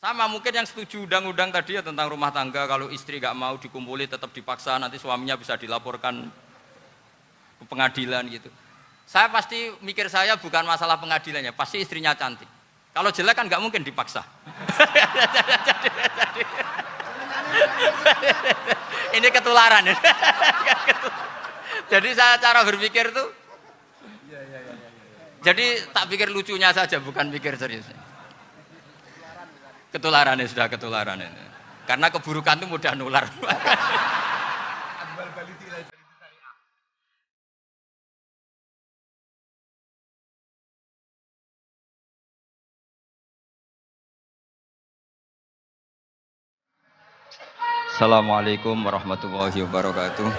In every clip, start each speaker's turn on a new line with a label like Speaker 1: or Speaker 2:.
Speaker 1: Sama mungkin yang setuju undang-undang tadi ya tentang rumah tangga, kalau istri gak mau dikumpuli tetap dipaksa, nanti suaminya bisa dilaporkan ke pengadilan gitu. Saya pasti mikir saya bukan masalah pengadilannya, pasti istrinya cantik. Kalau jelek kan nggak mungkin dipaksa. Ini ketularan. Jadi saya cara berpikir tuh, jadi tak pikir lucunya saja, bukan pikir serius. Ketularan ya sudah ketularan ini. Karena keburukan itu mudah nular. Assalamualaikum warahmatullahi wabarakatuh.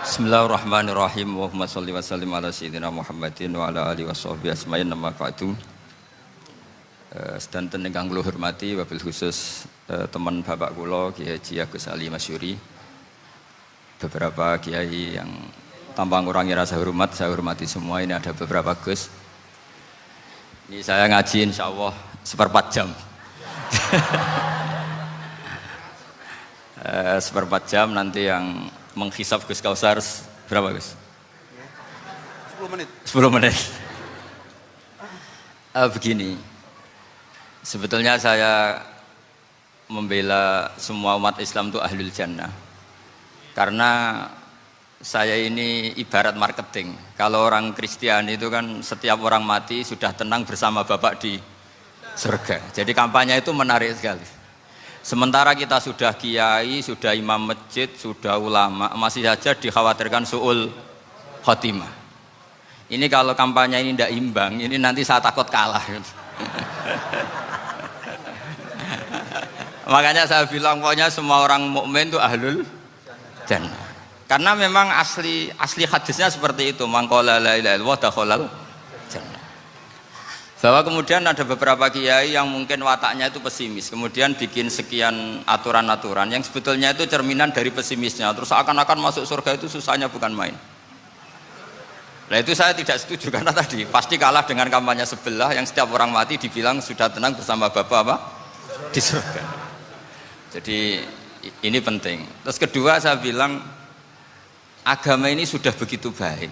Speaker 1: Bismillahirrahmanirrahim. Allahumma sholli wa sallim ala sayyidina Muhammadin wa ala alihi washabbihi asma'in nama ba'du. Sedanten ingkang kula hormati wabil khusus teman bapak kula Kiai Haji Agus Ali Masyuri. Beberapa kiai yang tanpa ngurangi rasa hormat, saya hormati semua. Ini ada beberapa Gus. Ini saya ngaji insyaallah 1/4 jam. 1/4 jam nanti yang menghisap Gus Kausar berapa Gus?
Speaker 2: 10 menit.
Speaker 1: 10 menit. Begini, sebetulnya saya membela semua umat Islam itu ahlul jannah. Karena saya ini ibarat marketing. Kalau orang Kristiani itu kan setiap orang mati sudah tenang bersama Bapak di surga. Jadi kampanye itu menarik sekali. Sementara kita sudah kiai, sudah imam masjid, sudah ulama, masih saja dikhawatirkan su'ul khotimah. Ini kalau kampanye ini tidak imbang, ini nanti saya takut kalah. Makanya saya bilang pokoknya semua orang mukmin itu ahlul jannah. Karena memang asli hadisnya seperti itu, man qala la ilaha illallah dakhalal jannah. Bahwa kemudian ada beberapa kiai yang mungkin wataknya itu pesimis, kemudian bikin sekian aturan-aturan yang sebetulnya itu cerminan dari pesimisnya, terus akan-akan masuk surga itu susahnya bukan main. Nah itu saya tidak setuju, karena tadi pasti kalah dengan kampanye sebelah yang setiap orang mati dibilang sudah tenang bersama Bapak apa? Di surga. Jadi ini penting. Terus kedua saya bilang agama ini sudah begitu baik,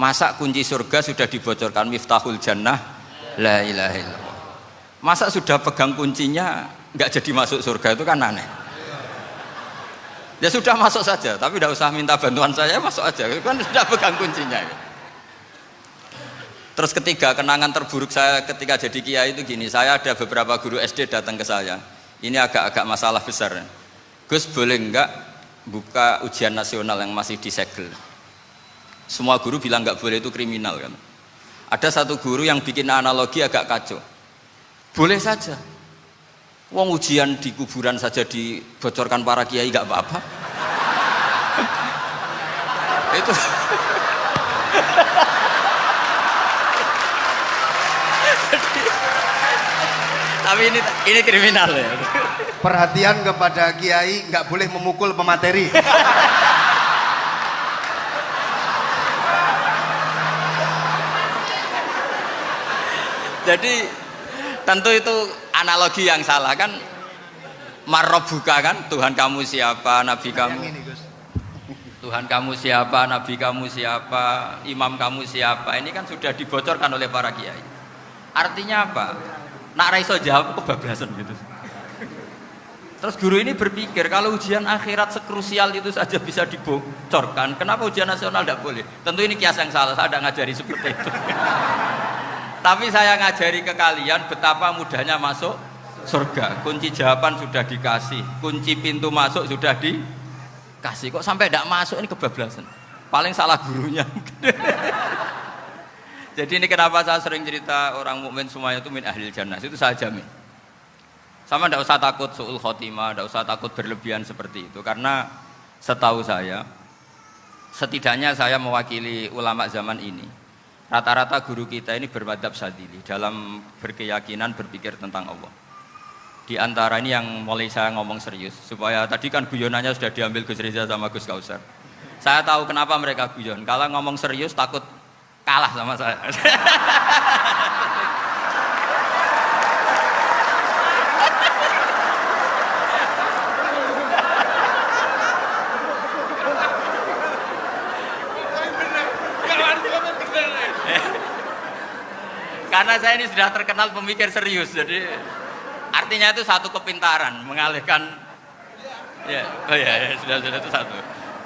Speaker 1: masa kunci surga sudah dibocorkan, miftahul jannah la ilaha illallah. Masa sudah pegang kuncinya nggak jadi masuk surga, itu kan aneh. Ya sudah masuk saja, tapi tidak usah minta bantuan saya, masuk aja, kan sudah pegang kuncinya. Terus ketiga, kenangan terburuk saya ketika jadi kiai itu gini, saya ada beberapa guru SD datang ke saya, ini agak-agak masalah besar. Gus boleh nggak buka ujian nasional yang masih disegel? Semua guru bilang nggak boleh, itu kriminal kan. Ada satu guru yang bikin analogi agak kacau. Boleh saja. Wong ujian di kuburan saja dibocorkan para kiai nggak apa-apa. Itu. Tapi ini kriminal ya.
Speaker 2: Perhatian kepada kiai, nggak boleh memukul pemateri.
Speaker 1: Jadi tentu itu analogi yang salah kan. Marrobuka kan, Tuhan kamu siapa, nabi kamu. Tuhan kamu siapa, nabi kamu siapa, imam kamu siapa. Ini kan sudah dibocorkan oleh para kiai. Artinya apa? Nak raiso jawab kebablasan gitu. Terus guru ini berpikir kalau ujian akhirat sekrusial itu saja bisa dibocorkan, kenapa ujian nasional tidak boleh? Tentu ini kias yang salah, saya tidak ngajari seperti itu. Tapi saya ngajari ke kalian betapa mudahnya masuk surga. Kunci jawaban sudah dikasih, kunci pintu masuk sudah dikasih. Kok sampai tidak masuk, ini kebablasan. Paling salah gurunya. Jadi ini kenapa saya sering cerita orang mukmin semuanya itu min ahlil jannah, itu saya jamin. Sama tidak usah takut su'ul khotimah, tidak usah takut berlebihan seperti itu. Karena setahu saya, setidaknya saya mewakili ulama zaman ini, rata-rata guru kita ini bermadzhab Syadzili dalam berkeyakinan berpikir tentang Allah. Di antara ini yang mulai saya ngomong serius, supaya tadi kan guyonannya sudah diambil Gus Reza sama Gus Kausar. Saya tahu kenapa mereka guyon, kalau ngomong serius takut kalah sama saya. Karena saya ini sudah terkenal pemikir serius, jadi artinya itu satu kepintaran mengalihkan. Ya, oh ya, sudah itu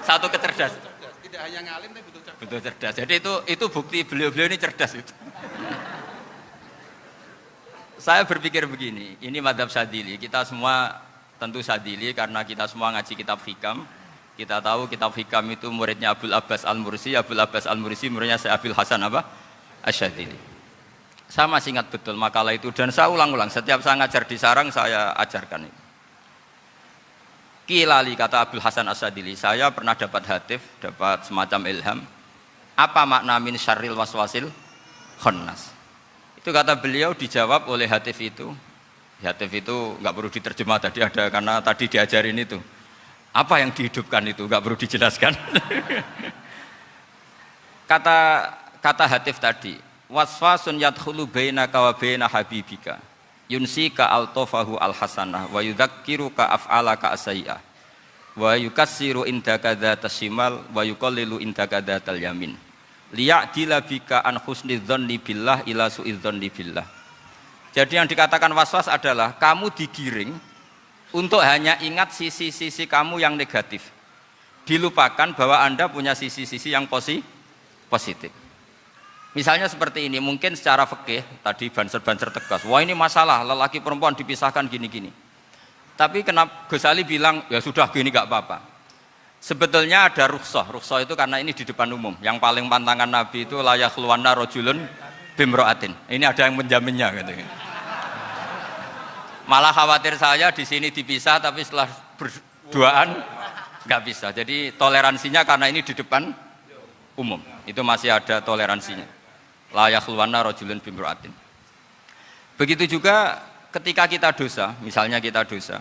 Speaker 1: satu kecerdasan.
Speaker 3: Tidak hanya ngalim tapi butuh cerdas.
Speaker 1: Betul cerdas. Jadi itu bukti beliau-beliau ini cerdas itu. Saya berpikir begini, ini madhab Sadili. Kita semua tentu Sadili karena kita semua ngaji kitab Hikam. Kita tahu kitab Hikam itu muridnya Abul Abbas Al-Mursi. Abul Abbas Al-Mursi muridnya Syekh Abil Hasan apa? Asy-Syadzili. Saya masih ingat betul makalah itu dan saya ulang-ulang. Setiap saya ngajar di sarang saya ajarkan itu. Kilali kata Abul Hasan Asy-Syadzili, saya pernah dapat hatif, dapat semacam ilham. Apa makna min syarril waswasil khannas? Itu kata beliau dijawab oleh hatif itu. Hatif itu nggak perlu diterjemah tadi ada karena tadi diajarin itu. Apa yang dihidupkan itu nggak perlu dijelaskan. kata hatif tadi, waswasun yadkhulu bainaka wa baina habibika. Yunsika altofahu alhasanah wa yudzakiruka af'alaka asai'ah wa yukassiru indaka dzatas shimal wa yuqallilu indaka dzatal yamin liya'dila bika an husnidzanni billah ila su'idzanni billah. Jadi yang dikatakan waswas adalah kamu digiring untuk hanya ingat sisi-sisi kamu yang negatif, dilupakan bahwa Anda punya sisi-sisi yang positif. Misalnya seperti ini, mungkin secara fikih tadi banser-banser tegas, wah ini masalah lelaki perempuan dipisahkan gini-gini. Tapi kenapa Ghazali bilang ya sudah gini gak apa-apa. Sebetulnya ada rukhsah itu karena ini di depan umum. Yang paling pantangan Nabi itu la yakhluwanna rajulun bimra'atin. Ini ada yang menjaminnya gitu. Malah khawatir saya di sini dipisah tapi setelah berduaan nggak bisa. Jadi toleransinya karena ini di depan umum. Itu masih ada toleransinya. La yakhluwanna rajulun bimra'atin. Begitu juga ketika kita dosa, misalnya kita dosa.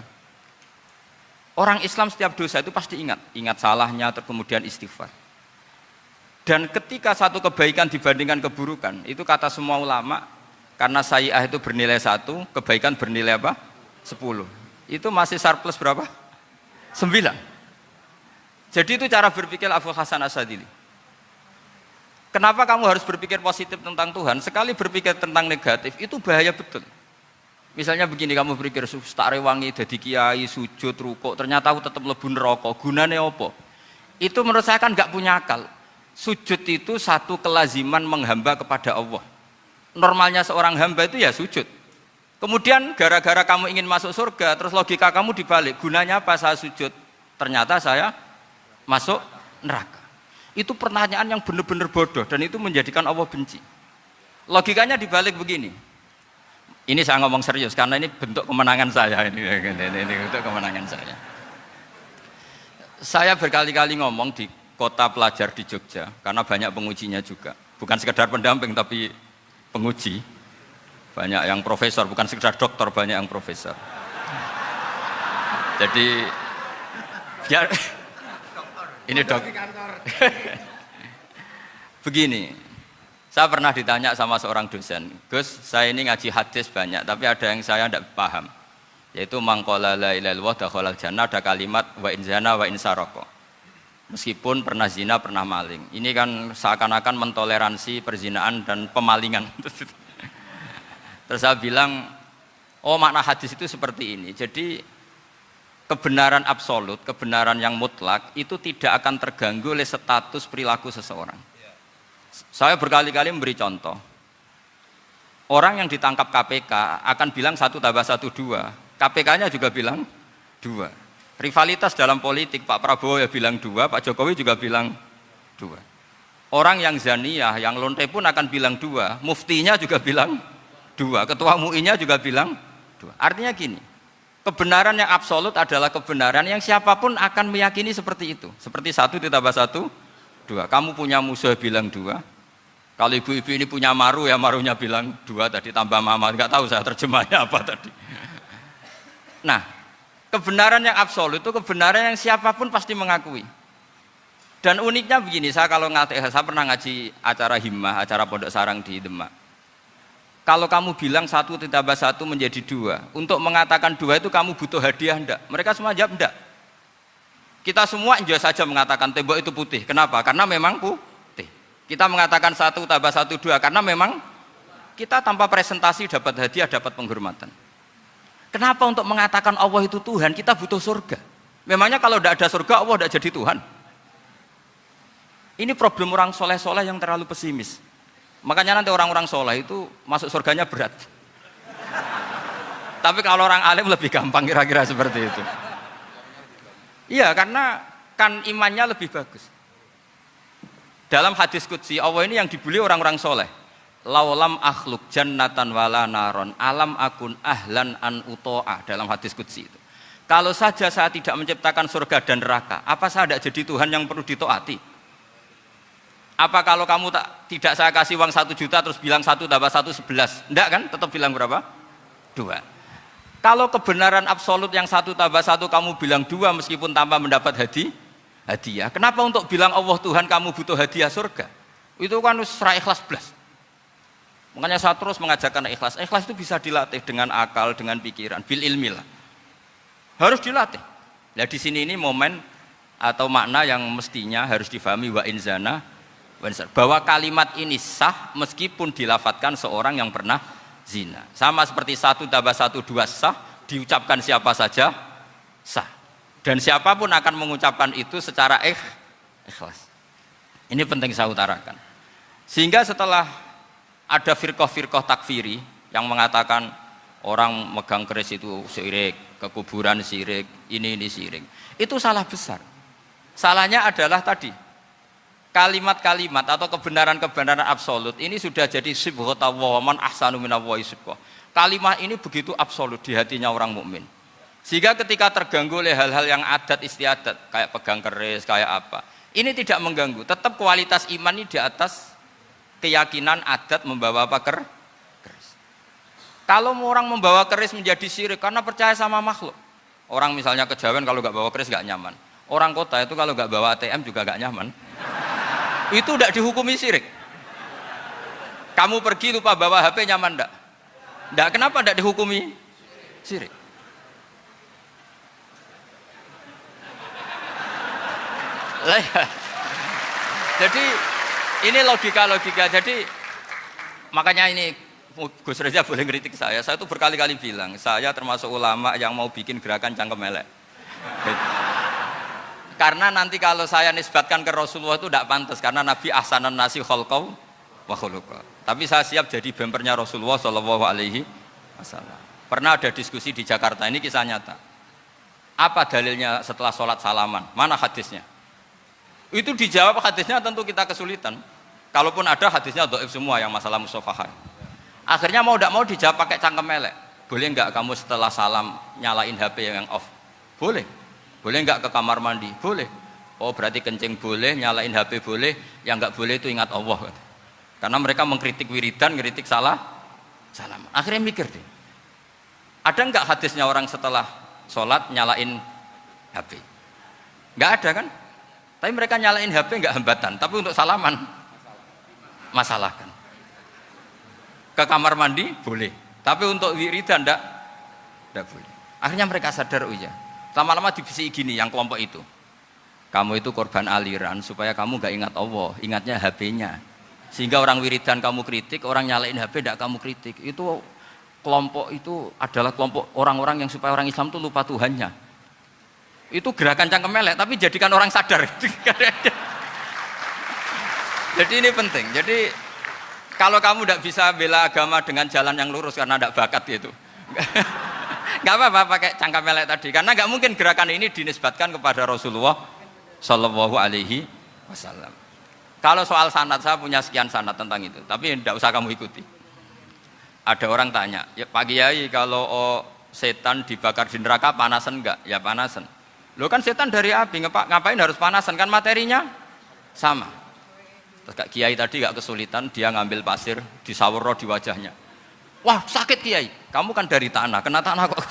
Speaker 1: Orang Islam setiap dosa itu pasti ingat salahnya, kemudian istighfar. Dan ketika satu kebaikan dibandingkan keburukan, itu kata semua ulama, karena sayi'ah itu bernilai 1, kebaikan bernilai apa? 10. Itu masih surplus berapa? 9. Jadi itu cara berpikir Abul Hasan Asy-Syadzili. Kenapa kamu harus berpikir positif tentang Tuhan? Sekali berpikir tentang negatif, itu bahaya betul. Misalnya begini, kamu berpikir tak rewangi jadi kiai, sujud, rukuk, ternyata aku tetap mlebu neraka. Gunane apa? Itu menurut saya kan nggak punya akal. Sujud itu satu kelaziman menghamba kepada Allah. Normalnya seorang hamba itu ya sujud. Kemudian gara-gara kamu ingin masuk surga, terus logika kamu dibalik. Gunanya apa saya sujud? Ternyata saya masuk neraka. Itu pertanyaan yang benar-benar bodoh dan itu menjadikan Allah benci. Logikanya dibalik begini. Ini saya ngomong serius karena ini bentuk kemenangan saya ini bentuk kemenangan saya. Saya berkali-kali ngomong di kota pelajar di Jogja karena banyak pengujinya juga. Bukan sekedar pendamping tapi penguji. Banyak yang profesor, bukan sekedar dokter, banyak yang profesor. Jadi biar ini dok. Begini. Saya pernah ditanya sama seorang dosen, Gus, saya ini ngaji hadis banyak, tapi ada yang saya tidak paham, yaitu mangkola la ilaha illallah dakhalal jannah, ada kalimat wa in zana wa in saraka. Meskipun pernah zina, pernah maling. Ini kan seakan-akan mentoleransi perzinaan dan pemalingan. Terus saya bilang, oh makna hadis itu seperti ini. Jadi kebenaran absolut, kebenaran yang mutlak itu tidak akan terganggu oleh status perilaku seseorang. Saya berkali-kali memberi contoh. Orang yang ditangkap KPK akan bilang 1 tambah 1 2. KPK-nya juga bilang 2. Rivalitas dalam politik, Pak Prabowo ya bilang 2, Pak Jokowi juga bilang 2. Orang yang zaniyah, yang lonte pun akan bilang 2. Muftinya juga bilang 2. Ketua MUI-nya juga bilang 2. Artinya gini, kebenaran yang absolut adalah kebenaran yang siapapun akan meyakini seperti itu. Seperti 1 ditambah 1 2. Kamu punya musuh bilang 2. Kalau ibu-ibu ini punya maru ya marunya bilang 2 tadi tambah mama. Enggak tahu saya terjemahnya apa tadi. Nah, kebenaran yang absolut itu kebenaran yang siapapun pasti mengakui. Dan uniknya begini, saya pernah ngaji acara himmah, acara pondok sarang di Demak. Kalau kamu bilang 1 ditambah 1 menjadi 2, untuk mengatakan 2 itu kamu butuh hadiah enggak? Mereka semua jawab enggak. Kita semua juga saja mengatakan tembok itu putih. Kenapa? Karena memang putih. Kita mengatakan 1 tambah 1 2 karena memang kita tanpa presentasi dapat hadiah, dapat penghormatan. Kenapa untuk mengatakan Allah itu Tuhan, kita butuh surga? Memangnya kalau tidak ada surga, Allah tidak jadi Tuhan? Ini problem orang soleh-soleh yang terlalu pesimis. Makanya nanti orang-orang soleh itu masuk surganya berat. Tapi kalau orang alim lebih gampang kira-kira seperti itu. Iya, karena kan imannya lebih bagus. Dalam hadis qudsi, Allah ini yang dibuli orang-orang soleh. Laulam akhluk jannatan wala naron alam akun ahlan an uto'a, dalam hadis qudsi itu. Kalau saja saya tidak menciptakan surga dan neraka, apa saya tidak jadi Tuhan yang perlu ditaati? Apa kalau kamu tidak saya kasih uang 1 juta terus bilang 1 tambah 1 11? Enggak kan? Tetap bilang berapa? 2. Kalau kebenaran absolut yang 1 tambah 1 kamu bilang 2 meskipun tanpa mendapat hadiah. Kenapa untuk bilang Allah Tuhan kamu butuh hadiah surga? Itu kan serah ikhlas belas. Makanya saya terus mengajarkan ikhlas. Ikhlas itu bisa dilatih dengan akal, dengan pikiran, bil ilmi lah. Harus dilatih. Nah di sini ini momen atau makna yang mestinya harus difahami wa inzana, bahwa kalimat ini sah meskipun dilafatkan seorang yang pernah zina. Sama seperti 1 tambah 1 2 sah, diucapkan siapa saja sah. Dan siapapun akan mengucapkan itu secara ikhlas. Ini penting saya utarakan. Sehingga setelah ada firqah-firqah takfiri yang mengatakan orang megang keris itu syirik, ke kuburan syirik, ini syirik. Itu salah besar. Salahnya adalah tadi kalimat-kalimat atau kebenaran-kebenaran absolut ini sudah jadi sibghatullah man ahsanu minallahi sibghah. Kalimat ini begitu absolut di hatinya orang mukmin. Sehingga ketika terganggu oleh hal-hal yang adat istiadat kayak pegang keris, kayak apa, ini tidak mengganggu. Tetap kualitas iman ini di atas keyakinan adat membawa apa keris. Kalau orang membawa keris menjadi syirik karena percaya sama makhluk. Orang misalnya kejawen kalau nggak bawa keris nggak nyaman. Orang kota itu kalau nggak bawa ATM juga nggak nyaman. Itu tidak dihukumi syirik. Kamu pergi lupa bawa HP nyaman enggak? Enggak, kenapa enggak dihukumi syirik? Jadi ini logika-logika. Jadi makanya ini Gus Reza boleh ngeritik saya. Saya tuh berkali-kali bilang, saya termasuk ulama yang mau bikin gerakan cangkem elek. Karena nanti kalau saya nisbatkan ke Rasulullah itu tidak pantas, karena Nabi ahsanan nasi khalqau wa khuluqa. Tapi saya siap jadi bempernya Rasulullah Shallallahu Alaihi Wasallam. Pernah ada diskusi di Jakarta, ini kisah nyata. Apa dalilnya setelah sholat salaman? Mana hadisnya? Itu dijawab hadisnya tentu kita kesulitan. Kalaupun ada hadisnya dhaif semua yang masalah musafahan. Akhirnya mau tidak mau dijawab pakai cangkem elek. Boleh enggak kamu setelah salam nyalain HP yang off? Boleh. Boleh enggak ke kamar mandi? Boleh. Oh berarti kencing boleh, nyalain HP boleh, yang enggak boleh itu ingat Allah. Karena mereka mengkritik wiridan, ngeritik salam. Akhirnya mikir deh, ada enggak hadisnya orang setelah sholat nyalain HP? Enggak ada kan? Tapi mereka nyalain HP enggak hambatan, tapi untuk salaman masalahkan. Ke kamar mandi boleh, tapi untuk wiridan enggak boleh. Akhirnya mereka sadar, oh iya. Lama-lama dibisi gini yang kelompok itu, kamu itu korban aliran supaya kamu gak ingat Allah, ingatnya HP-nya. Sehingga orang wiridan kamu kritik, orang nyalain HP tidak kamu kritik. Itu kelompok itu adalah kelompok orang-orang yang supaya orang Islam itu lupa Tuhannya. Itu gerakan cangkem elek, tapi jadikan orang sadar. Jadi ini penting. Jadi kalau kamu tidak bisa bela agama dengan jalan yang lurus karena tidak bakat gitu, nggak apa-apa pakai cangkem elek tadi, karena nggak mungkin gerakan ini dinisbatkan kepada Rasulullah Shallallahu Alaihi Wasallam. Kalau soal sanad, saya punya sekian sanad tentang itu, tapi tidak usah kamu ikuti. Ada orang tanya, ya Pak Kiai, kalau setan dibakar di neraka panasan enggak? Ya panasan. Lo kan setan dari api, ngapain harus panasan? Kan materinya sama. Terus Kak Kiai tadi nggak kesulitan, dia ngambil pasir, disawur di wajahnya. Wah sakit Kiai, kamu kan dari tanah, kena tanah kok.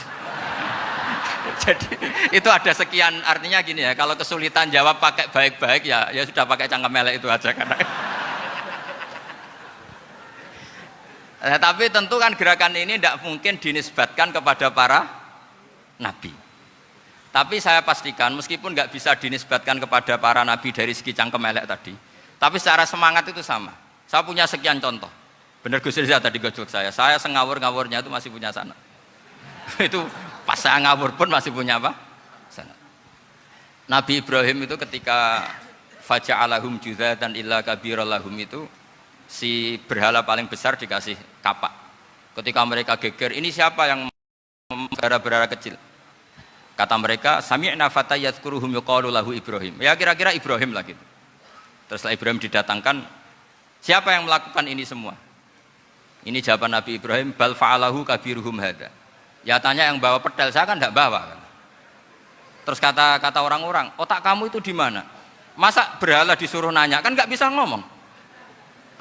Speaker 1: Jadi itu ada sekian, artinya gini ya, kalau kesulitan jawab pakai baik-baik ya sudah pakai cangkem elek itu aja karena. Nah, tapi tentu kan gerakan ini tidak mungkin dinisbatkan kepada para nabi. Tapi saya pastikan meskipun nggak bisa dinisbatkan kepada para nabi dari segi cangkem elek tadi, tapi secara semangat itu sama. Saya punya sekian contoh. Bener Gus Riza tadi gojok saya sengawur-ngawurnya itu masih punya sana. Itu pas saya ngawur pun masih punya apa? Sana. Nabi Ibrahim itu ketika faja'alahum juzatan illa kabirallahum itu si berhala paling besar dikasih kapak. Ketika mereka geger, ini siapa yang berhala-berhala kecil? Kata mereka, sami'na fata yadhkuruhum yuqalu lahu Ibrahim. Ya kira-kira Ibrahim lah gitu. Terus setelah Ibrahim didatangkan, siapa yang melakukan ini semua? Ini jawaban Nabi Ibrahim, bal fa'alahu kabiruhum hadza. Ya tanya yang bawa pedal, saya kan tidak bawa. Terus kata orang-orang, otak kamu itu di mana? Masa berhala disuruh nanya, kan nggak bisa ngomong.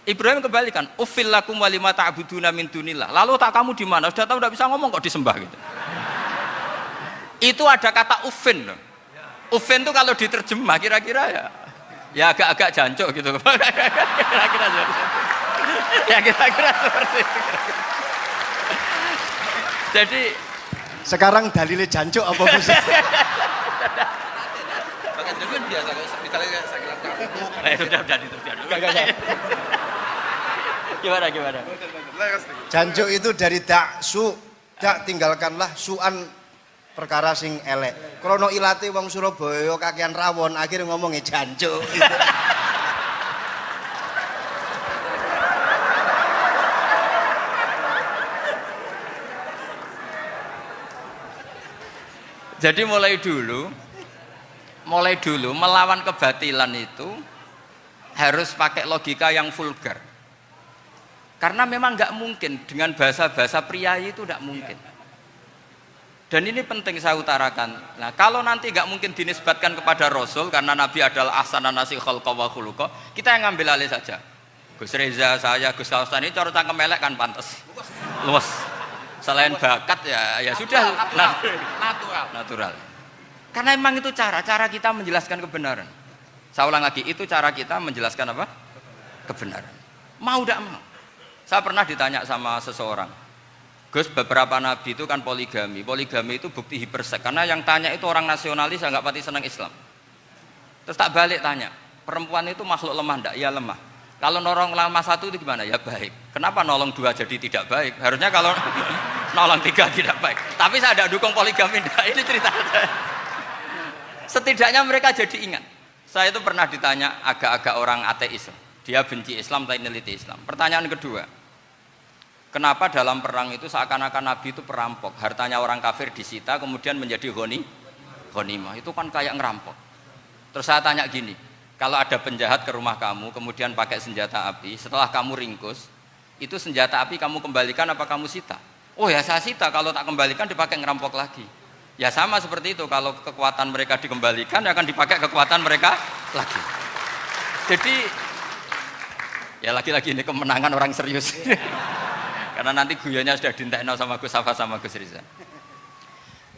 Speaker 1: Ibrahim kembalikan, uffil lakum walima ta'buduna min dunillah. Lalu otak kamu di mana? Sudah tahu nggak bisa ngomong kok disembah gitu. Itu ada kata uffin loh. Uffin itu kalau diterjemah kira-kira ya agak-agak jancuk gitu. Kira-kira ya kira-kira seperti itu. Jadi
Speaker 2: Sekarang dalilnya jancuk apa Gus?
Speaker 3: Bahkan juga biasa kalau misalnya saya kira
Speaker 1: sudah gimana?
Speaker 2: Jancuk itu dari daksu, dak tinggalkanlah suan perkara sing elek. Krono ilate wong Surabaya kakean rawon, akhirnya ngomongnya jancuk.
Speaker 1: Jadi mulai dulu melawan kebatilan itu harus pakai logika yang vulgar. Karena memang nggak mungkin dengan bahasa-bahasa priayi itu nggak mungkin. Dan ini penting saya utarakan. Nah, kalau nanti nggak mungkin dinisbatkan kepada Rasul karena Nabi adalah ahsanan nasi khalqa wa khuluqa, kita yang ngambil alih saja. Gus Reza, saya, Gus Kaustan ini cara cangkem elek kan pantas. Luas. Selain bakat ya sudah natural. Karena memang itu cara kita menjelaskan kebenaran. Saya ulang lagi, itu cara kita menjelaskan apa? Kebenaran. Mau tidak mau. Saya pernah ditanya sama seseorang, Gus, beberapa nabi itu kan poligami itu bukti hipersek. Karena yang tanya itu orang nasionalis yang nggak pati senang Islam. Terus tak balik tanya, perempuan itu makhluk lemah enggak? Ya lemah. Kalau nolong lama satu itu gimana? Ya baik. Kenapa nolong dua jadi tidak baik? Harusnya kalau nolong tiga tidak baik. Tapi saya tidak dukung poligami. Ini cerita saya. Setidaknya mereka jadi ingat. Saya itu pernah ditanya agak-agak orang ateis. Dia benci Islam tapi neliti Islam. Pertanyaan kedua, kenapa dalam perang itu seakan-akan Nabi itu perampok? Hartanya orang kafir disita kemudian menjadi ghanimah. Itu kan kayak ngerampok. Terus saya tanya gini, kalau ada penjahat ke rumah kamu, kemudian pakai senjata api, setelah kamu ringkus, itu senjata api kamu kembalikan apa kamu sita? Oh ya saya sita, kalau tak kembalikan dipakai ngerampok lagi. Ya sama seperti itu, kalau kekuatan mereka dikembalikan, akan dipakai kekuatan mereka lagi. Jadi, ya lagi-lagi ini kemenangan orang serius. Karena nanti guyonnya sudah dintekno sama Gus Safa sama Gus Riza.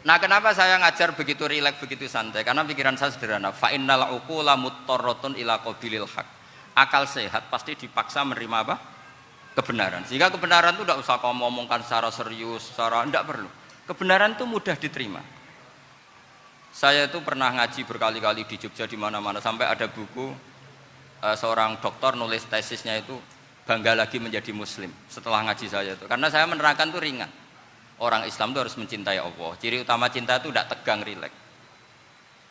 Speaker 1: Nah, kenapa saya ngajar begitu rileks, begitu santai? Karena pikiran saya sederhana. Fa innal uqula muttarratun ila qabilil haq. Akal sehat pasti dipaksa menerima apa? Kebenaran. Sehingga kebenaran itu tidak usah kamu ngomongkan secara serius, tidak perlu. Kebenaran itu mudah diterima. Saya itu pernah ngaji berkali-kali di Jogja di mana-mana sampai ada buku seorang dokter nulis tesisnya itu bangga lagi menjadi muslim setelah ngaji saya itu. Karena saya menerangkan itu ringan. Orang Islam itu harus mencintai Allah. Ciri utama cinta itu tidak tegang, rileks.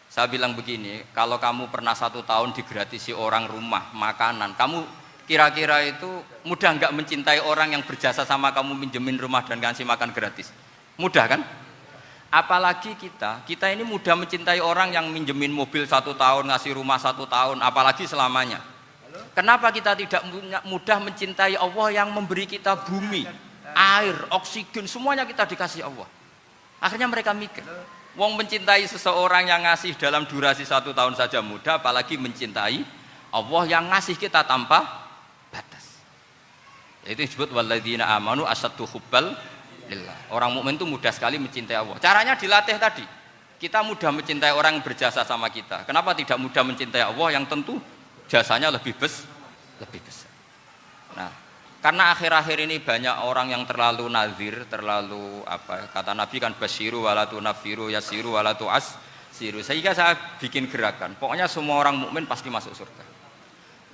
Speaker 1: Saya bilang begini, kalau kamu pernah 1 tahun digratisi orang rumah, makanan, kamu kira-kira itu mudah nggak mencintai orang yang berjasa sama kamu minjemin rumah dan kasih makan gratis? Mudah kan? Apalagi kita ini mudah mencintai orang yang minjemin mobil 1 tahun, ngasih rumah 1 tahun, apalagi selamanya. Kenapa kita tidak mudah mencintai Allah yang memberi kita bumi, air, oksigen, semuanya kita dikasih Allah? Akhirnya mereka mikir, wong mencintai seseorang yang ngasih dalam durasi 1 tahun saja mudah, apalagi mencintai Allah yang ngasih kita tanpa batas. Itu disebut walladzina amanu asyaddu hubbal lillah. Orang mukmin itu mudah sekali mencintai Allah. Caranya dilatih tadi. Kita mudah mencintai orang yang berjasa sama kita. Kenapa tidak mudah mencintai Allah yang tentu jasanya lebih besar? Nah, karena akhir-akhir ini banyak orang yang terlalu nazir, terlalu apa? Kata Nabi kan basyiru walatu nafiru yasiru walatu as siru. Sehingga saya bikin gerakan. Pokoknya semua orang mukmin pasti masuk surga.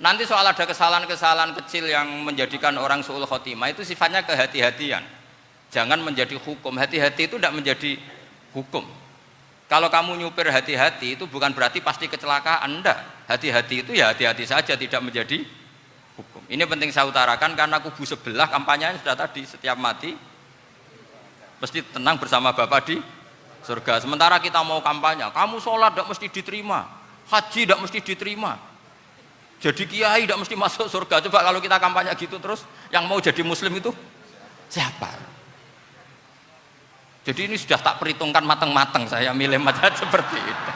Speaker 1: Nanti soal ada kesalahan-kesalahan kecil yang menjadikan orang su'ul khotimah itu sifatnya kehati-hatian. Jangan menjadi hukum. Hati-hati itu tidak menjadi hukum. Kalau kamu nyupir hati-hati itu bukan berarti pasti kecelakaan, enggak. Hati-hati itu ya hati-hati saja, tidak menjadi hukum. Ini penting saya utarakan karena kubu sebelah kampanyenya sudah tadi, setiap mati mesti tenang bersama Bapak di surga. Sementara kita mau kampanye, kamu sholat tidak mesti diterima, haji tidak mesti diterima, jadi kiai tidak mesti masuk surga. Coba kalau kita kampanye gitu terus, yang mau jadi muslim itu siapa? Jadi ini sudah tak perhitungkan matang-matang, saya milih macam seperti itu.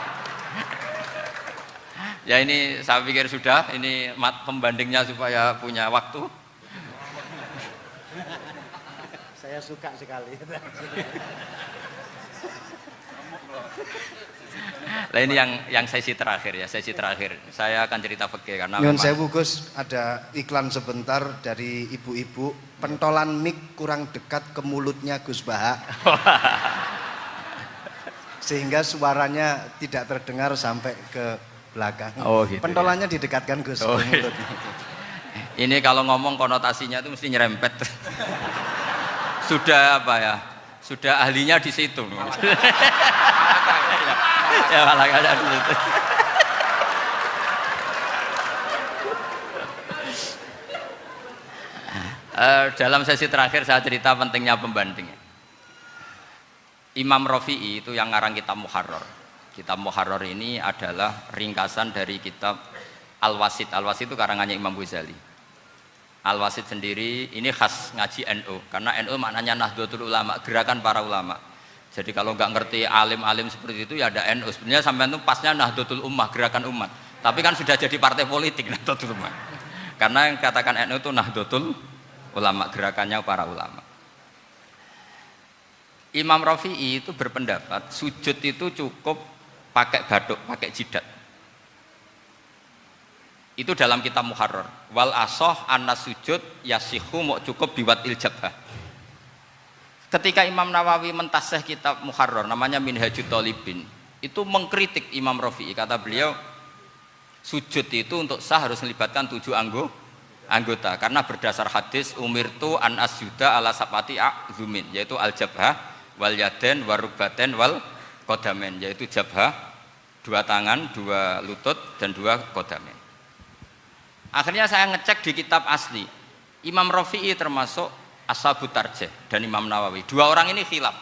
Speaker 1: Ya ini saya pikir sudah, ini pembandingnya supaya punya waktu.
Speaker 2: Saya suka sekali.
Speaker 1: Nah ini yang sesi terakhir ya, sesi terakhir. Saya akan cerita fikih karena
Speaker 2: Nyun sewu Gus, ada iklan sebentar dari ibu-ibu, pentolan mic kurang dekat ke mulutnya Gus Baha. Sehingga suaranya tidak terdengar sampai ke belakang.
Speaker 1: Oh, gitu,
Speaker 2: pentolannya didekatkan Gus ke
Speaker 1: gitu.
Speaker 2: mulutnya.
Speaker 1: Ini kalau ngomong konotasinya itu mesti nyerempet. Sudah apa ya? Sudah ahlinya di situ. Ya malah ada di situ. Dalam sesi terakhir saya cerita pentingnya pembanding. Imam Rafi'i itu yang ngarang kitab Muharrar. Kitab Muharrar ini adalah ringkasan dari kitab Al-Wasit. Al-Wasit itu karangannya Imam Ghazali. Al-Wasit sendiri ini khas ngaji NU, karena NU maknanya Nahdlatul Ulama, gerakan para ulama. Jadi kalau nggak ngerti alim-alim seperti itu ya ada NU. Sebenarnya sampai itu pasnya Nahdlatul Ummah, gerakan umat. Tapi kan sudah jadi partai politik Nahdlatul Ummah. Karena yang katakan NU itu Nahdlatul Ulama, gerakannya para ulama. Imam Rafi'i itu berpendapat sujud itu cukup pakai batuk, pakai jidat. Itu dalam kitab Muharrar. Wal asoh anna sujud yasihu mau cukup biwat iljabah. Ketika Imam Nawawi mentasih kitab Muharrar namanya Minhajut Thalibin, itu mengkritik Imam Rafi'i. Kata beliau sujud itu untuk sah harus melibatkan 7 anggota karena berdasar hadis umirtu an asjuda ala sabati a'zumin, yaitu al jabhah wal yaden warubaten wal qadamen, yaitu jabhah 2 tangan, 2 lutut dan 2 qadamen. Akhirnya saya ngecek di kitab asli, Imam Rafi'i termasuk Ashabut Tarjih dan Imam Nawawi. 2 orang ini khilaf.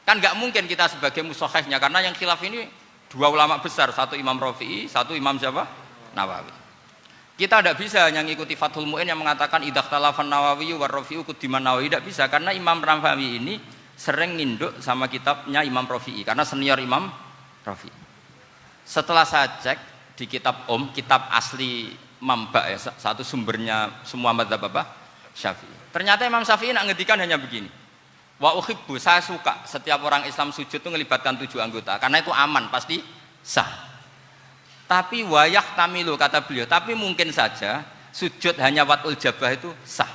Speaker 1: Kan nggak mungkin kita sebagai musahihnya, karena yang khilaf ini 2 ulama besar, satu Imam Rafi'i, satu Imam siapa? Nawawi. Kita tidak bisa hanya ngikuti Fathul Mu'in yang mengatakan idaktalafan Nawawi war Rafi'u kudiman Nawawi, tidak bisa, karena Imam Nawawi ini sering nginduk sama kitabnya Imam Rafi'i karena senior Imam Rafi'i. Setelah saya cek di kitab kitab asli Mamba ya, satu sumbernya semua mazhab apa? Syafi'i. Ternyata Imam Syafi'i nak ngedikan hanya begini. Wa uhibbu, saya suka setiap orang Islam sujud itu melibatkan 7 anggota karena itu aman, pasti sah. Tapi wayah tamilu kata beliau, tapi mungkin saja sujud hanya watul jabah itu sah.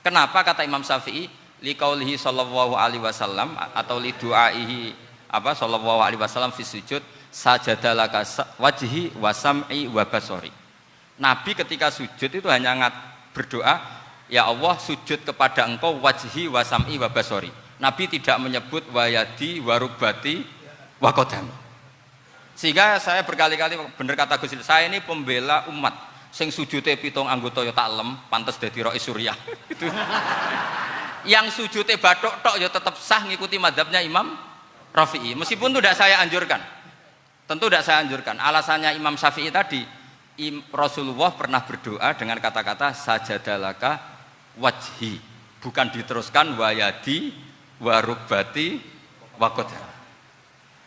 Speaker 1: Kenapa kata Imam Syafi'i? Liqaulihi sallallahu alaihi wasallam atau li du'aihi apa sallallahu alaihi wasallam fi sujud sajadalaka wajhi wa sam'i wa basori. Nabi ketika sujud itu hanya berdoa, ya Allah sujud kepada engkau wajhi wa sam'i wa basori. Nabi tidak menyebut wayadi warubati wa qadami. Sehingga saya berkali-kali bener kata Gus, saya ini pembela umat sing sujude 7 anggota ya tak lem pantes dadi Rais Suriah. Itu. Yang sujudnya batuk tok ya tetap sah ngikuti madhabnya Imam Rafi'i, meskipun itu tidak saya anjurkan, tentu tidak saya anjurkan. Alasannya Imam Syafi'i tadi, Rasulullah pernah berdoa dengan kata-kata sajadalaka wajhi, bukan diteruskan wayadi warubati wakoda.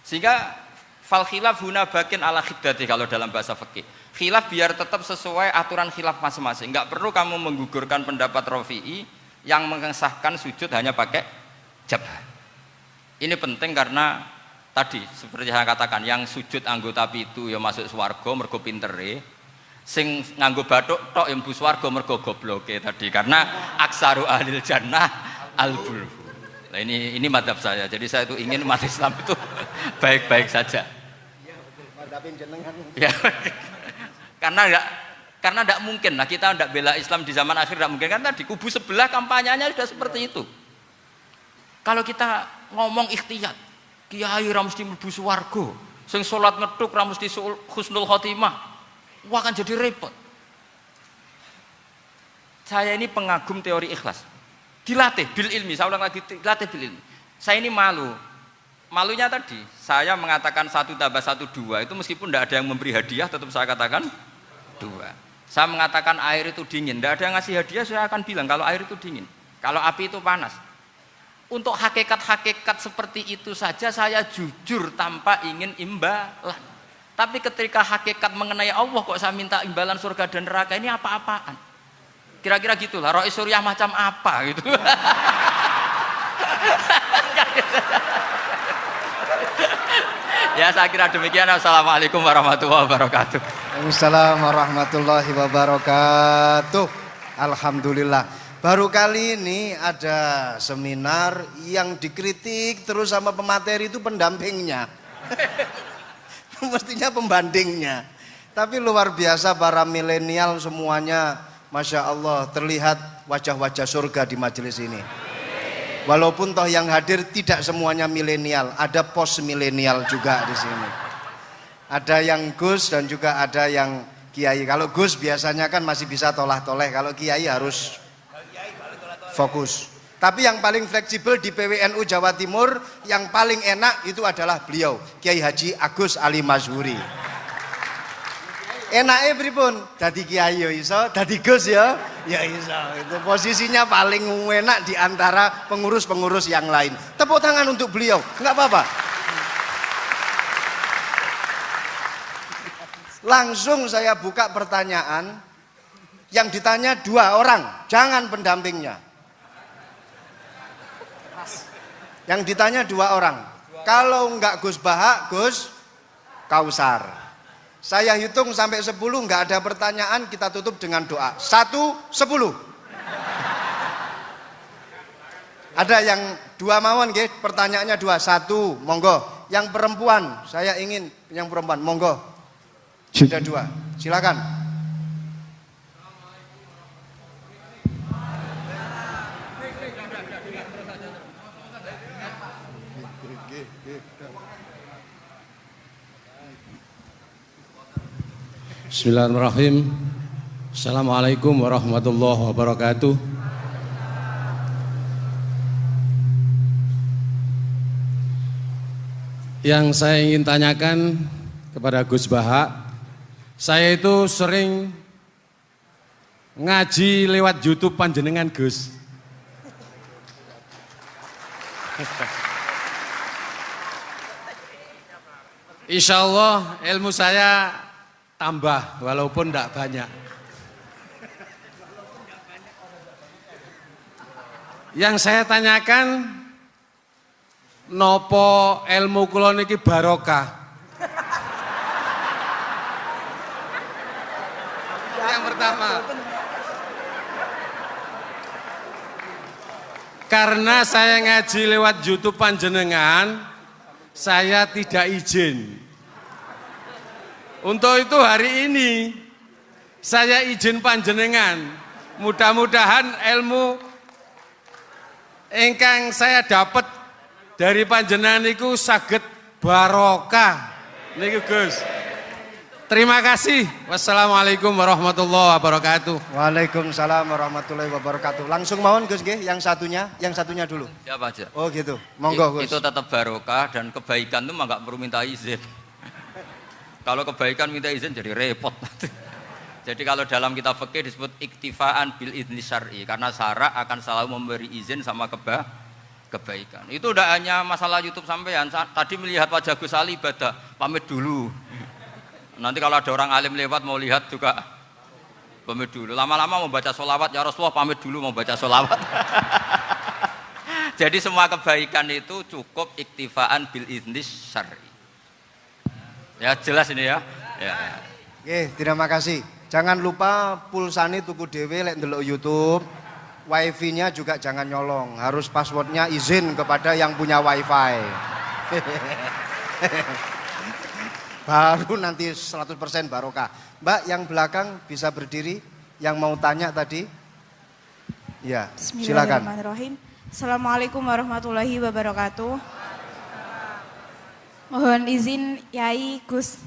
Speaker 1: Sehingga fal khilaf huna bakin ala khiddati kalau dalam bahasa fikih. Khilaf biar tetap sesuai aturan khilaf masing-masing, nggak perlu kamu menggugurkan pendapat Rafi'i yang mengesahkan sujud hanya pakai jabah. Ini penting karena tadi seperti saya katakan, yang sujud anggota itu ya masuk swarga mergo pintere, sing nganggo bathuk tok yang mlebu swarga mergo gobloke tadi, karena aksaru ahlil jannah al-bulhu. Nah ini madhab saya. Jadi saya itu ingin umat Islam itu baik-baik saja.
Speaker 2: Iya betul, madhabin jenengan.
Speaker 1: Ya. Karena enggak Karena tidak mungkin lah kita tidak bela Islam di zaman akhir, tidak mungkin, karena di kubu sebelah kampanyenya sudah seperti itu. Kalau kita ngomong ikhtiyat, kiai ra mesti mlebu swarga, sing salat ngethuk ra mesti husnul khotimah, wah akan jadi repot. Saya ini pengagum teori ikhlas, dilatih bil ilmi, saya ulang lagi, dilatih bil ilmi. Saya ini malunya tadi, saya mengatakan 1 tambah 1 2, itu meskipun tidak ada yang memberi hadiah, tetap saya katakan 2. Saya mengatakan air itu dingin, tidak ada yang ngasih hadiah, saya akan bilang kalau air itu dingin, kalau api itu panas. Untuk hakikat-hakikat seperti itu saja saya jujur tanpa ingin imbalan. Tapi ketika hakikat mengenai Allah kok saya minta imbalan surga dan neraka, ini apa-apaan? Kira-kira gitulah, Rois Suriah macam apa gitu. Ya saya kira demikian. Assalamualaikum warahmatullahi wabarakatuh.
Speaker 2: Waalaikumsalam warahmatullahi wabarakatuh. Alhamdulillah. Baru kali ini ada seminar yang dikritik terus sama pemateri itu pendampingnya. Mestinya pembandingnya. Tapi luar biasa para milenial semuanya, Masya Allah, terlihat wajah-wajah surga di majelis ini. Walaupun toh yang hadir tidak semuanya milenial, ada post milenial juga di sini. Ada yang Gus dan juga ada yang Kiai. Kalau Gus biasanya kan masih bisa tolah-toleh, kalau Kiai harus fokus. Tapi yang paling fleksibel di PWNU Jawa Timur, yang paling enak itu adalah beliau, Kiai Haji Agus Ali Mazhuri. Enaknya pripun? Dadi kiai ya iso, dadi Gus ya iso. Itu posisinya paling enak di antara pengurus-pengurus yang lain. Tepuk tangan untuk beliau, enggak apa-apa. Langsung saya buka pertanyaan. Yang ditanya 2 orang, jangan pendampingnya. Yang ditanya 2 orang. Kalau enggak Gus Baha, Gus Kausar. Saya hitung sampai 10, nggak ada pertanyaan, kita tutup dengan doa. 1, 10. Ada yang 2 mawon nggih, pertanyaannya 2. 1, monggo. Yang perempuan, saya ingin yang perempuan, monggo. Sudah 2, silakan.
Speaker 4: Bismillahirrahmanirrahim. Assalamualaikum warahmatullahi wabarakatuh. Yang saya ingin tanyakan kepada Gus Baha, saya itu sering ngaji lewat YouTube panjenengan Gus. Insya Allah ilmu saya tambah walaupun tidak banyak. Yang saya tanyakan, nopo ilmu kula niki barokah? Yang pertama, karena saya ngaji lewat YouTube panjenengan, saya tidak izin. Untuk itu hari ini saya izin panjenengan, mudah-mudahan ilmu ingkang saya dapat dari panjenengan niku saged barokah niku Gus. Terima kasih. Wassalamualaikum warahmatullahi wabarakatuh.
Speaker 2: Waalaikumsalam warahmatullahi wabarakatuh. Langsung mawon Gus nggih, yang satunya dulu.
Speaker 1: Siapa aja?
Speaker 2: Oh gitu. Monggo Gus.
Speaker 1: Itu tetap barokah dan kebaikan itu mah nggak perlu minta izin. Kalau kebaikan minta izin jadi repot. Jadi kalau dalam kitab fikih disebut iktifaan bil idzni syar'i, karena syara akan selalu memberi izin sama kebaikan. Itu udah hanya masalah YouTube sampean. Tadi melihat wajah Gus Ali ibadah, pamit dulu. Nanti kalau ada orang alim lewat mau lihat juga pamit dulu. Lama-lama mau baca sholawat, ya Rasulullah pamit dulu mau baca sholawat. Jadi semua kebaikan itu cukup iktifaan bil idzni syar'i. Ya jelas ini ya.
Speaker 2: Oke, terima kasih. Jangan lupa pulsane tuku dhewe lek ndelok YouTube. Wifi-nya juga jangan nyolong. Harus passwordnya izin kepada yang punya wifi. baru nanti 100% barokah. Mbak yang belakang bisa berdiri, yang mau tanya tadi. Ya, silakan.
Speaker 5: Bismillahirrahmanirrahim. Assalamualaikum warahmatullahi wabarakatuh. Mohon izin Yai Gus,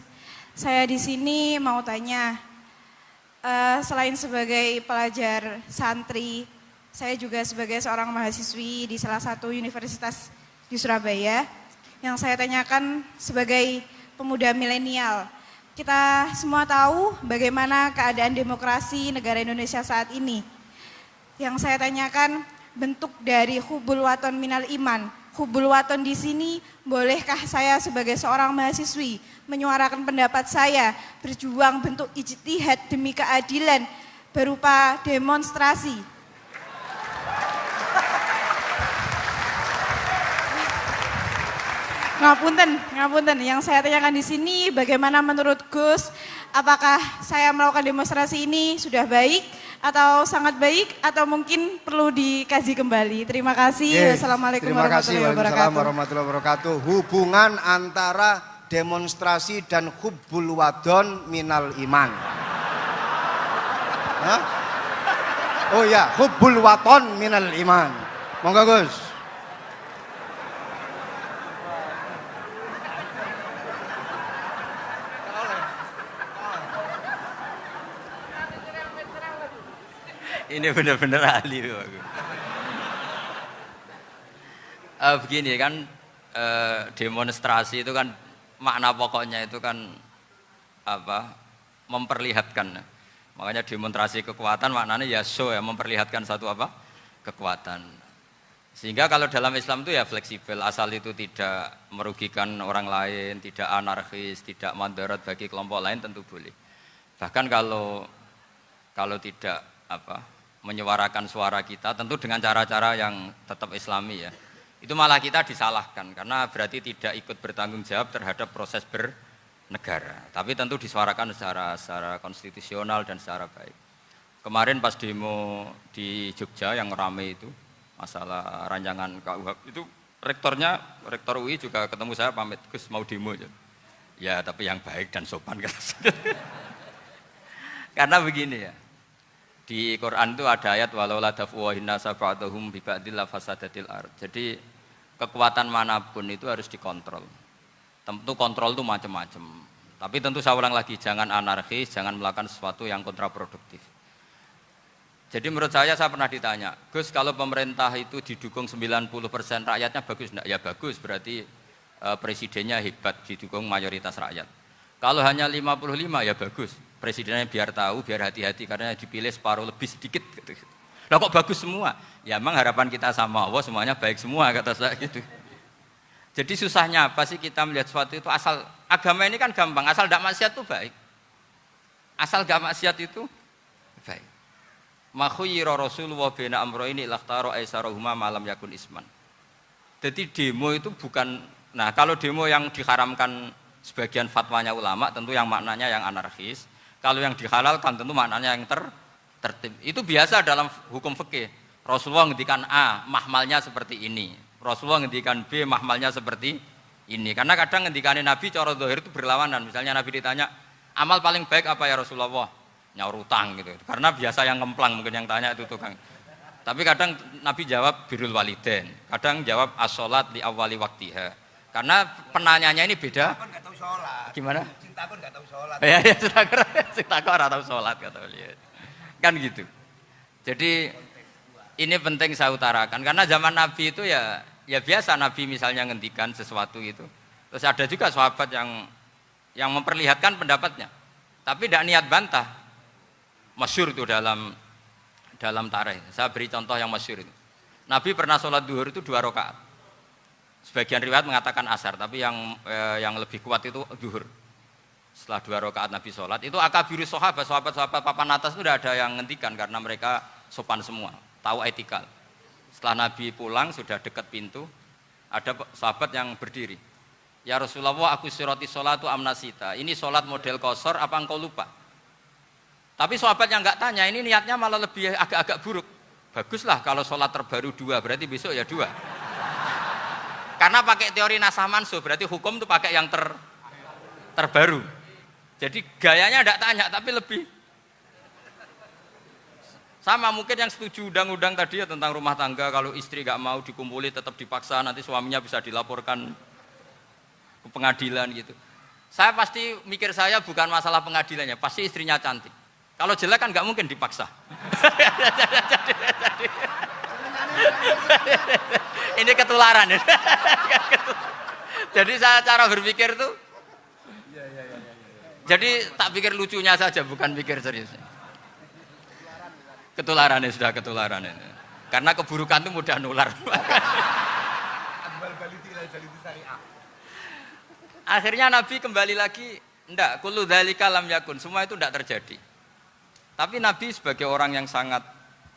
Speaker 5: saya di sini mau tanya, selain sebagai pelajar santri, saya juga sebagai seorang mahasiswi di salah satu universitas di Surabaya. Yang saya tanyakan sebagai pemuda milenial, kita semua tahu bagaimana keadaan demokrasi negara Indonesia saat ini. Yang saya tanyakan, bentuk dari hubul waton minal iman. Hubul waton di sini, bolehkah saya sebagai seorang mahasiswi menyuarakan pendapat saya, berjuang bentuk ijtihad demi keadilan berupa demonstrasi? Ngapunten. Yang saya tanyakan di sini, bagaimana menurut Gus, apakah saya melakukan demonstrasi ini sudah baik atau sangat baik atau mungkin perlu dikaji kembali? Terima kasih. Wassalamualaikum
Speaker 2: warahmatullahi wabarakatuh. Hubungan antara demonstrasi dan hubbul wadon minal iman. Hah? Oh ya, hubbul waton minal iman. Monggo Gus.
Speaker 1: Ini benar-benar ahli loh aku. Begini kan, demonstrasi itu kan makna pokoknya itu kan apa? Memperlihatkan. Makanya demonstrasi kekuatan maknanya ya show ya, memperlihatkan satu apa? Kekuatan. Sehingga kalau dalam Islam itu ya fleksibel, asal itu tidak merugikan orang lain, tidak anarkis, tidak mandorot bagi kelompok lain tentu boleh. Bahkan kalau tidak apa? Menyuarakan suara kita tentu dengan cara-cara yang tetap islami ya, itu malah kita disalahkan karena berarti tidak ikut bertanggung jawab terhadap proses bernegara, tapi tentu disuarakan secara konstitusional dan secara baik. Kemarin pas demo di Jogja yang rame itu masalah rancangan KUHP itu, rektor UI juga ketemu saya, pamit Gus mau demo ya tapi yang baik dan sopan karena begini ya, di Quran itu ada ayat walau la daf'uhinna sab'atuhum bi ba'dil fasadatil ard. Jadi kekuatan manapun itu harus dikontrol. Tentu kontrol itu macam-macam. Tapi tentu saya ulang lagi, jangan anarkis, jangan melakukan sesuatu yang kontraproduktif. Jadi menurut saya pernah ditanya, Gus kalau pemerintah itu didukung 90% rakyatnya bagus enggak? Ya bagus, berarti presidennya hebat, didukung mayoritas rakyat. Kalau hanya 55 ya bagus. Presidennya biar tahu, biar hati-hati karena dipilih separuh lebih sedikit gitu. Lah kok bagus semua? Ya emang harapan kita sama Allah semuanya baik semua kata saya gitu. Jadi susahnya apa sih kita melihat sesuatu itu, asal agama ini kan gampang, asal tidak maksiat itu baik. Asal gak maksiat itu baik. Makhuyira Rasulullah bina amroini lakhtaro aisarohuma malam yakun isman. Jadi demo itu bukan, nah kalau demo yang diharamkan sebagian fatwanya ulama tentu yang maknanya yang anarkis. Kalau yang dihalalkan tentu maknanya yang tertib. Itu biasa dalam hukum fikih. Rasulullah ngendikan A, mahmalnya seperti ini. Rasulullah ngendikan B, mahmalnya seperti ini. Karena kadang ngendikanin Nabi cara zahir itu berlawanan. Misalnya Nabi ditanya, amal paling baik apa ya Rasulullah? Nyaur utang gitu. Karena biasa yang ngemplang mungkin yang tanya itu tukang. Tapi kadang Nabi jawab birrul walidain. Kadang jawab as-sholat li awwali waktiha. Karena penanyanya ini beda.
Speaker 3: Nggak tahu sholat.
Speaker 1: Gimana?
Speaker 3: Cinta pun nggak tahu sholat.
Speaker 1: Ya, cinta kok ora tahu sholat kata beliau. Kan gitu. Jadi ini penting saya utarakan karena zaman Nabi itu ya biasa Nabi misalnya ngendikan sesuatu itu. Terus ada juga sahabat yang memperlihatkan pendapatnya. Tapi tidak niat bantah. Masyhur itu dalam tarikh. Saya beri contoh yang masyhur itu. Nabi pernah sholat duhur itu 2 rakaat. Sebagian riwayat mengatakan asar, tapi yang lebih kuat itu duhur. Setelah 2 rakaat Nabi sholat, itu akabirus sahabat papan atas itu tidak ada yang ngendikan karena mereka sopan semua, tahu etikal. Setelah Nabi pulang sudah dekat pintu, ada sahabat yang berdiri. Ya Rasulullah, aku siroti sholatu amnasita. Ini sholat model kosor, apa engkau lupa? Tapi sahabat yang nggak tanya, ini niatnya malah lebih agak-agak buruk. Baguslah kalau sholat terbaru 2, berarti besok ya 2. Karena pakai teori nasah mansuh, berarti hukum itu pakai yang terbaru. Jadi gayanya tidak tanya tapi lebih sama. Mungkin yang setuju undang-undang tadi ya tentang rumah tangga, kalau istri nggak mau dikumpuli tetap dipaksa, nanti suaminya bisa dilaporkan ke pengadilan gitu. Saya pasti mikir saya bukan masalah pengadilannya, pasti istrinya cantik. Kalau jelek kan nggak mungkin dipaksa. Ini ketularan ya. Jadi saya cara berpikir tuh, jadi tak pikir lucunya saja, bukan pikir serius. Ketularan ya, sudah ketularan ini. Karena keburukan itu mudah nular. Akhirnya Nabi kembali lagi, enggak, kullu dzalika lam yakun, semua itu enggak terjadi. Tapi Nabi sebagai orang yang sangat,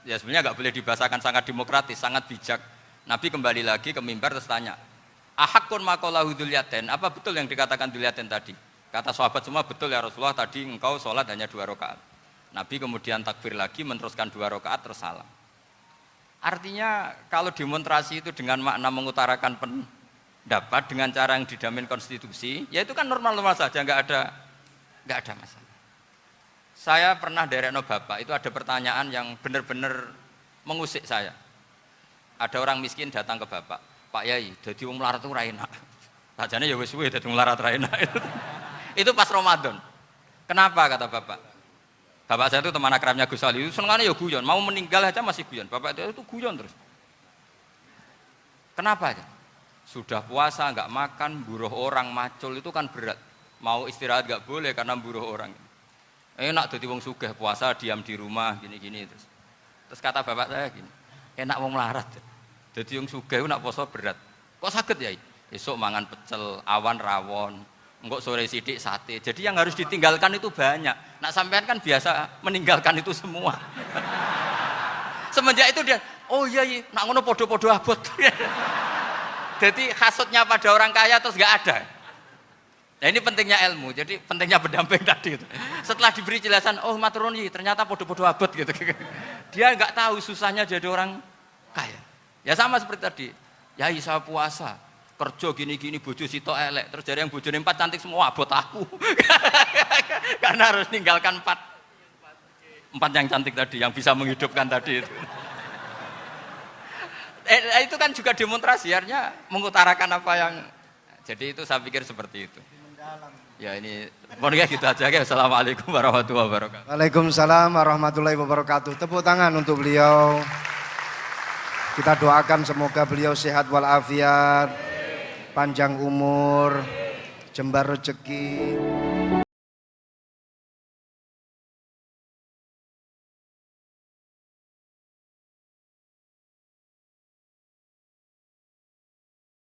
Speaker 1: ya sebenarnya enggak boleh dibahasakan sangat demokratis, sangat bijak. Nabi kembali lagi ke mimbar terus tanya, ahakun maqalahu dzulyaten, apa betul yang dikatakan dzulyaten tadi? Kata sahabat semua, betul ya Rasulullah, tadi engkau sholat hanya 2 rakaat. Nabi kemudian takbir lagi, meneruskan 2 rakaat terus salam. Artinya kalau demonstrasi itu dengan makna mengutarakan pendapat dengan cara yang dijamin konstitusi, ya itu kan normal-normal saja, nggak ada masalah. Saya pernah derekno bapak, itu ada pertanyaan yang benar-benar mengusik saya. Ada orang miskin datang ke bapak, Pak Yai, dadi wong melarat itu ra enak. Sajane ya wis suwe dadi wong melarat ra enak. Itu pas Ramadan. Kenapa kata bapak? Bapak saya itu teman akrabnya Gus Ali, senengannya ya guyon, mau meninggal aja masih guyon. Bapak itu guyon terus. Kenapa ya? Sudah puasa nggak makan, buruh orang, macul itu kan berat. Mau istirahat nggak boleh karena buruh orang. Enak dadi wong sugih puasa diam di rumah gini-gini terus. Terus kata bapak saya gini, enak wong melarat. Dadi wong sugih nak poso berat. Kok sakit ya? Esok mangan pecel, awan rawon. Enggak sore sidik sate. Jadi yang harus ditinggalkan itu banyak. Nak sampean kan biasa meninggalkan itu semua. Semenjak itu dia, oh iya, nak ngono podo-podo abot. Jadi hasutnya pada orang kaya terus nggak ada. Nah ini pentingnya ilmu. Jadi pentingnya pendamping tadi itu. Setelah diberi jelasan, oh maturuni ternyata podo-podo abot gitu. Dia nggak tahu susahnya jadi orang kaya. Ya sama seperti tadi. Ya saya puasa. Kerja gini-gini bojo sitok elek terus dari yang bojone 4 cantik semua abot aku. Karena harus ninggalkan 4 yang cantik tadi yang bisa menghidupkan tadi itu. Itu kan juga demonstrasi, artinya mengutarakan apa yang, jadi itu saya pikir seperti itu. Ya ini pokoknya gitu aja ya. Assalamualaikum warahmatullahi wabarakatuh.
Speaker 2: Waalaikumsalam warahmatullahi wabarakatuh. Tepuk tangan untuk beliau. Kita doakan semoga beliau sehat walafiat, panjang umur, jembar rezeki.